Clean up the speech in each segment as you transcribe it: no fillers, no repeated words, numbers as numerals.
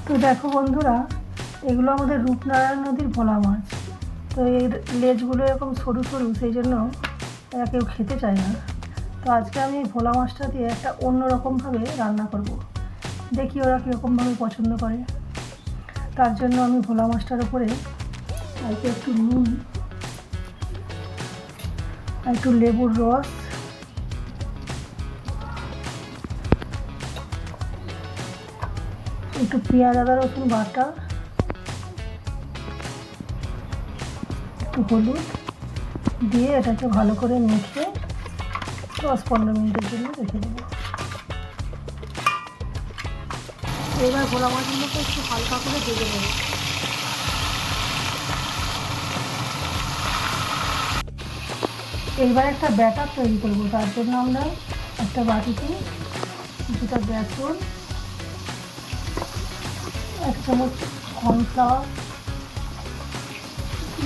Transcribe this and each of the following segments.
তো দেখো বন্ধুরা, এগুলো আমাদের রূপনারায়ণ নদীর ভোলা মাছ। তো এর লেজগুলো এরকম সরু সরু, সেই জন্য এরা কেউ খেতে চায় না। তো আজকে আমি ভোলা মাছটা দিয়ে একটা অন্যরকমভাবে রান্না করব। দেখি ওরা কীরকমভাবে পছন্দ করে। তার জন্য আমি ভোলা মাছটার উপরে অল্প একটু নুন আর একটু লেবুর রস, একটু পেঁয়াজ আদা রসুন বাটা, একটু হলুদ দিয়ে এটাকে ভালো করে মেখে 10-15 মিনিটের জন্য রেখে দেবো। এবার ভোলা মাছগুলোকে একটু হালকা করে ভেজে নেব। এইবার একটা ব্যাটার তৈরি করব। তার জন্য আমরা একটা বাটিতে কিছুটা বেসন, 1 চামচ কর্নফ্লাওয়ার,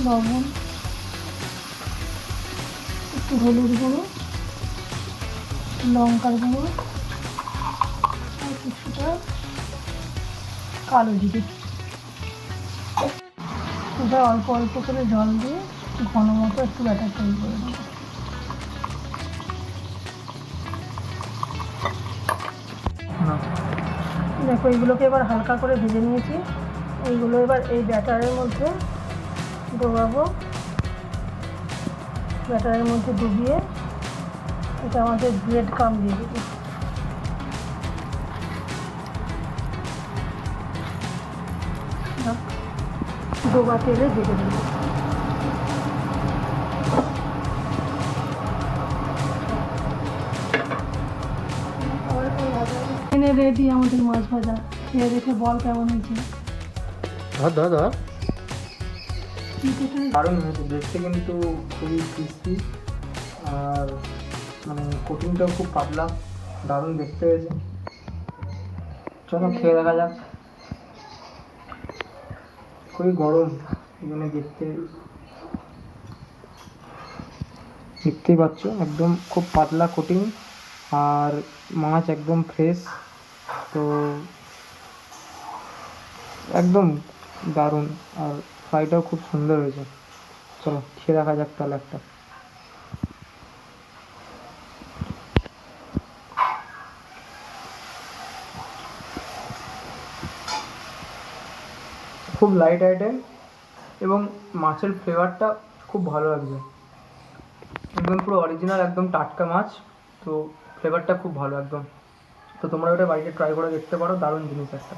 লবণ, একটু হলুদ গুঁড়ো, লঙ্কার গুঁড়ো আর কিছুটা কালো জিরে, এটা অল্প অল্প করে জল দিয়ে ঘন মতো একটু ব্যাটার তৈরি করে নেব। দেখো, এইগুলোকে এবার হালকা করে ভেজে নিয়েছি। এইগুলো এবার এই ব্যাটারের মধ্যে ডোবাবো। ব্যাটারের মধ্যে ডুবিয়ে এটা আমাদের ব্রেড ক্রাম্ব দিয়ে দেবো। ডোবা তেলে ভেজে দেবো। রেডি আমাদের মাছ ভাজা। খেয়ে দেখে বল কেমন হয়েছে। দারুণ হয়েছে, দেখতে কিন্তু খুবই ক্রিস্পি আর মানে কোটিংটাও খুব পাতলা, দারুণ দেখতে হয়েছে। চলো খেয়ে দেখা যাক। খুবই গরম, মানে দেখতেই পাচ্ছ, একদম খুব পাতলা কোটিং আর মাছ একদম ফ্রেশ। তো একদম দারুণ, আর ফ্রাইটাও খুব সুন্দর হয়েছে। চলো খেয়ে দেখা যাক তাহলে একটা। খুব লাইট আইটেম এবং মাছের ফ্লেভারটা খুব ভালো লাগছে, একদম পুরো অরিজিনাল, একদম টাটকা মাছ। তো ফ্লেভারটা খুব ভালো একদম। তো তোমরা ওটা বাড়িতে ট্রাই করে দেখতে পারো, দারুণ জিনিস একটা।